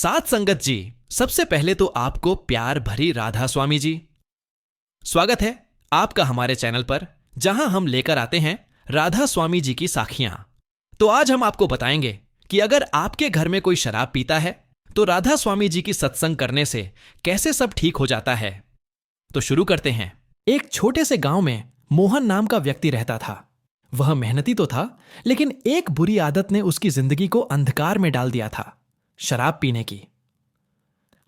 साथ संगत जी, सबसे पहले तो आपको प्यार भरी राधा स्वामी जी, स्वागत है आपका हमारे चैनल पर, जहां हम लेकर आते हैं राधा स्वामी जी की साखियां। तो आज हम आपको बताएंगे कि अगर आपके घर में कोई शराब पीता है तो राधा स्वामी जी की सत्संग करने से कैसे सब ठीक हो जाता है। तो शुरू करते हैं। एक छोटे से गांव में मोहन नाम का व्यक्ति रहता था। वह मेहनती तो था, लेकिन एक बुरी आदत ने उसकी जिंदगी को अंधकार में डाल दिया था, शराब पीने की।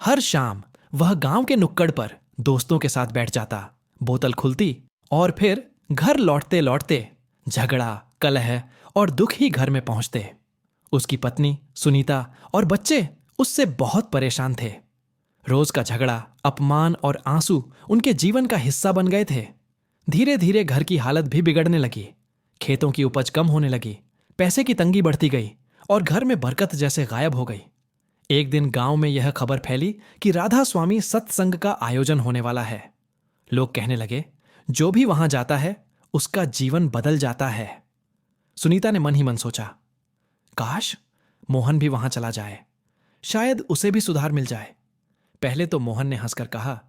हर शाम वह गांव के नुक्कड़ पर दोस्तों के साथ बैठ जाता, बोतल खुलती और फिर घर लौटते लौटते झगड़ा, कलह और दुख ही घर में पहुंचते। उसकी पत्नी सुनीता और बच्चे उससे बहुत परेशान थे। रोज का झगड़ा, अपमान और आंसू उनके जीवन का हिस्सा बन गए थे। धीरे धीरे घर की हालत भी बिगड़ने लगी। खेतों की उपज कम होने लगी, पैसे की तंगी बढ़ती गई और घर में बरकत जैसे गायब हो गई। एक दिन गांव में यह खबर फैली कि राधा स्वामी सत्संग का आयोजन होने वाला है। लोग कहने लगे, जो भी वहां जाता है उसका जीवन बदल जाता है। सुनीता ने मन ही मन सोचा, काश मोहन भी वहां चला जाए, शायद उसे भी सुधार मिल जाए। पहले तो मोहन ने हंसकर कहा,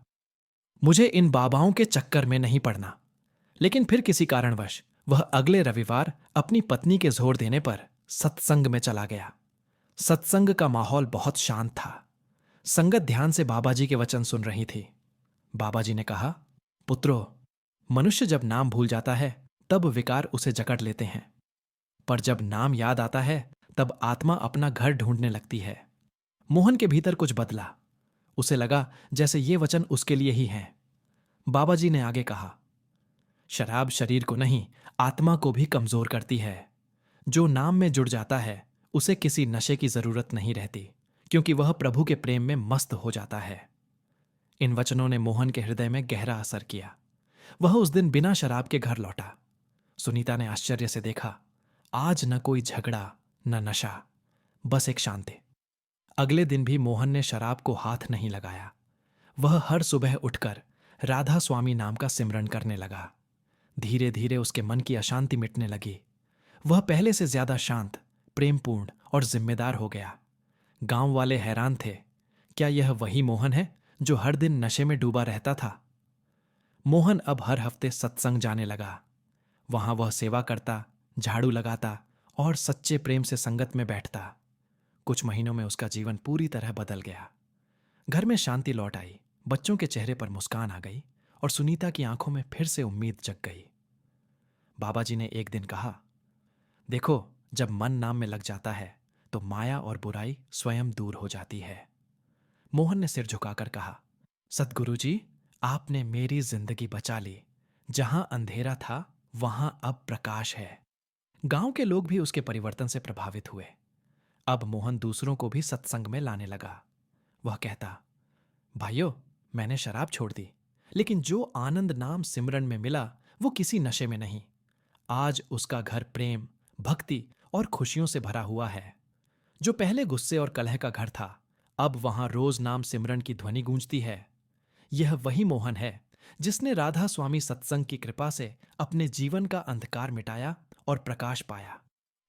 मुझे इन बाबाओं के चक्कर में नहीं पड़ना। लेकिन फिर किसी कारणवश वह अगले रविवार अपनी पत्नी के जोर देने पर सत्संग में चला गया। सत्संग का माहौल बहुत शांत था। संगत ध्यान से बाबा जी के वचन सुन रही थी। बाबा जी ने कहा, पुत्रो, मनुष्य जब नाम भूल जाता है तब विकार उसे जकड़ लेते हैं, पर जब नाम याद आता है तब आत्मा अपना घर ढूंढने लगती है। मोहन के भीतर कुछ बदला। उसे लगा जैसे ये वचन उसके लिए ही हैं। बाबा जी ने आगे कहा, शराब शरीर को नहीं, आत्मा को भी कमजोर करती है। जो नाम में जुड़ जाता है उसे किसी नशे की जरूरत नहीं रहती, क्योंकि वह प्रभु के प्रेम में मस्त हो जाता है। इन वचनों ने मोहन के हृदय में गहरा असर किया। वह उस दिन बिना शराब के घर लौटा। सुनीता ने आश्चर्य से देखा, आज न कोई झगड़ा न नशा, बस एक शांति। अगले दिन भी मोहन ने शराब को हाथ नहीं लगाया। वह हर सुबह उठकर राधा स्वामी नाम का सिमरन करने लगा। धीरे धीरे उसके मन की अशांति मिटने लगी। वह पहले से ज्यादा शांत, प्रेमपूर्ण और जिम्मेदार हो गया। गांव वाले हैरान थे, क्या यह वही मोहन है जो हर दिन नशे में डूबा रहता था। मोहन अब हर हफ्ते सत्संग जाने लगा। वहां वह सेवा करता, झाड़ू लगाता और सच्चे प्रेम से संगत में बैठता। कुछ महीनों में उसका जीवन पूरी तरह बदल गया। घर में शांति लौट आई, बच्चों के चेहरे पर मुस्कान आ गई और सुनीता की आंखों में फिर से उम्मीद जग गई। बाबा जी ने एक दिन कहा, देखो, जब मन नाम में लग जाता है तो माया और बुराई स्वयं दूर हो जाती है। मोहन ने सिर झुकाकर कहा, सद्गुरु जी, आपने मेरी जिंदगी बचा ली। जहां अंधेरा था वहां अब प्रकाश है। गांव के लोग भी उसके परिवर्तन से प्रभावित हुए। अब मोहन दूसरों को भी सत्संग में लाने लगा। वह कहता, भाइयों, मैंने शराब छोड़ दी, लेकिन जो आनंद नाम सिमरन में मिला वो किसी नशे में नहीं। आज उसका घर प्रेम, भक्ति और खुशियों से भरा हुआ है। जो पहले गुस्से और कलह का घर था, अब वहां रोज नाम सिमरन की ध्वनि गूंजती है। यह वही मोहन है जिसने राधा स्वामी सत्संग की कृपा से अपने जीवन का अंधकार मिटाया और प्रकाश पाया।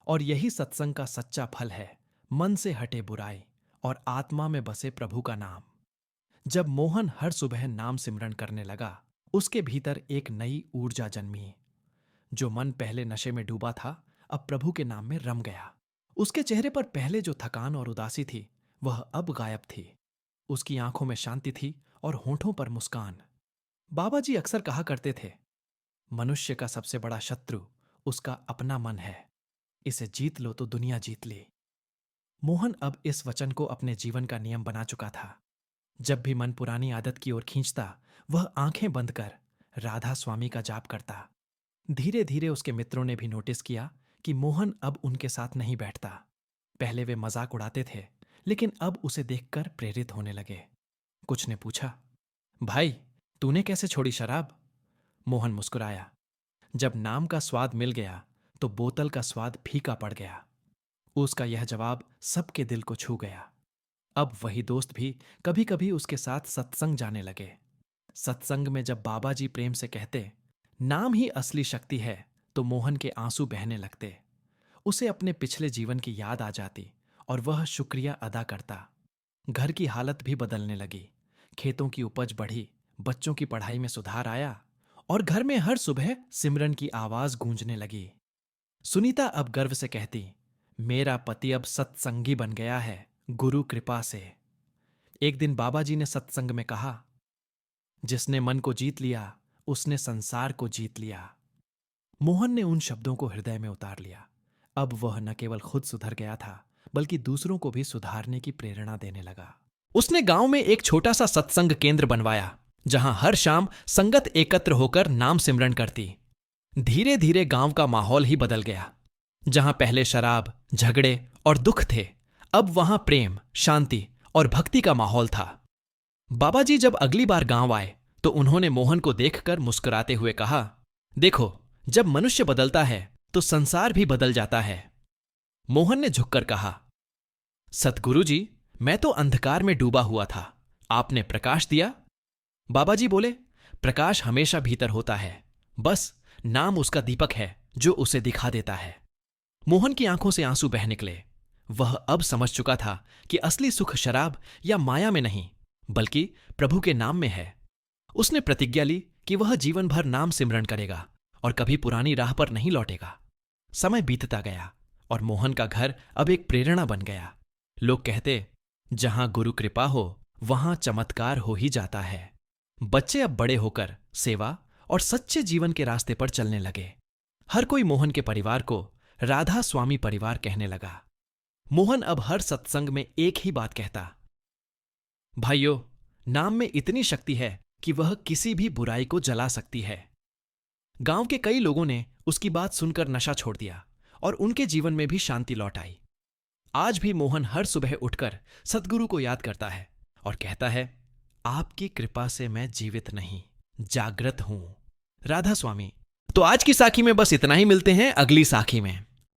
और यही सत्संग का सच्चा फल है, मन से हटे बुराई और आत्मा में बसे प्रभु का नाम। जब मोहन हर सुबह नाम सिमरन करने लगा, उसके भीतर एक नई ऊर्जा जन्मी। जो मन पहले नशे में डूबा था, अब प्रभु के नाम में रम गया। उसके चेहरे पर पहले जो थकान और उदासी थी, वह अब गायब थी। उसकी आंखों में शांति थी और होठों पर मुस्कान। बाबा जी अक्सर कहा करते थे, मनुष्य का सबसे बड़ा शत्रु उसका अपना मन है। इसे जीत लो तो दुनिया जीत ली। मोहन अब इस वचन को अपने जीवन का नियम बना चुका था। जब भी मन पुरानी आदत की ओर खींचता, वह आंखें बंद कर राधा स्वामी का जाप करता। धीरे धीरे उसके मित्रों ने भी नोटिस किया कि मोहन अब उनके साथ नहीं बैठता। पहले वे मजाक उड़ाते थे, लेकिन अब उसे देखकर प्रेरित होने लगे। कुछ ने पूछा, भाई, तूने कैसे छोड़ी शराब? मोहन मुस्कुराया, जब नाम का स्वाद मिल गया तो बोतल का स्वाद फीका पड़ गया। उसका यह जवाब सबके दिल को छू गया। अब वही दोस्त भी कभी कभी उसके साथ सत्संग जाने लगे। सत्संग में जब बाबा जी प्रेम से कहते, नाम ही असली शक्ति है, तो मोहन के आंसू बहने लगते। उसे अपने पिछले जीवन की याद आ जाती और वह शुक्रिया अदा करता। घर की हालत भी बदलने लगी। खेतों की उपज बढ़ी, बच्चों की पढ़ाई में सुधार आया और घर में हर सुबह सिमरन की आवाज गूंजने लगी। सुनीता अब गर्व से कहती, मेरा पति अब सत्संगी बन गया है, गुरु कृपा से। एक दिन बाबा जी ने सत्संग में कहा, जिसने मन को जीत लिया उसने संसार को जीत लिया। मोहन ने उन शब्दों को हृदय में उतार लिया। अब वह न केवल खुद सुधर गया था, बल्कि दूसरों को भी सुधारने की प्रेरणा देने लगा। उसने गांव में एक छोटा सा सत्संग केंद्र बनवाया, जहां हर शाम संगत एकत्र होकर नाम सिमरन करती। धीरे धीरे गांव का माहौल ही बदल गया। जहां पहले शराब, झगड़े और दुख थे, अब वहां प्रेम, शांति और भक्ति का माहौल था। बाबा जी जब अगली बार गांव आए तो उन्होंने मोहन को देखकर मुस्कुराते हुए कहा, देखो, जब मनुष्य बदलता है तो संसार भी बदल जाता है। मोहन ने झुककर कहा, सतगुरु जी, मैं तो अंधकार में डूबा हुआ था, आपने प्रकाश दिया। बाबा जी बोले, प्रकाश हमेशा भीतर होता है, बस नाम उसका दीपक है जो उसे दिखा देता है। मोहन की आंखों से आंसू बह निकले। वह अब समझ चुका था कि असली सुख शराब या माया में नहीं, बल्कि प्रभु के नाम में है। उसने प्रतिज्ञा ली कि वह जीवन भर नाम सिमरन करेगा और कभी पुरानी राह पर नहीं लौटेगा। समय बीतता गया और मोहन का घर अब एक प्रेरणा बन गया। लोग कहते, जहां गुरु कृपा हो वहां चमत्कार हो ही जाता है। बच्चे अब बड़े होकर सेवा और सच्चे जीवन के रास्ते पर चलने लगे। हर कोई मोहन के परिवार को राधा स्वामी परिवार कहने लगा। मोहन अब हर सत्संग में एक ही बात कहता, भाइयों, नाम में इतनी शक्ति है कि वह किसी भी बुराई को जला सकती है। गांव के कई लोगों ने उसकी बात सुनकर नशा छोड़ दिया और उनके जीवन में भी शांति लौट आई। आज भी मोहन हर सुबह उठकर सतगुरु को याद करता है और कहता है, आपकी कृपा से मैं जीवित नहीं, जागृत हूं। राधा स्वामी। तो आज की साखी में बस इतना ही, मिलते हैं अगली साखी में।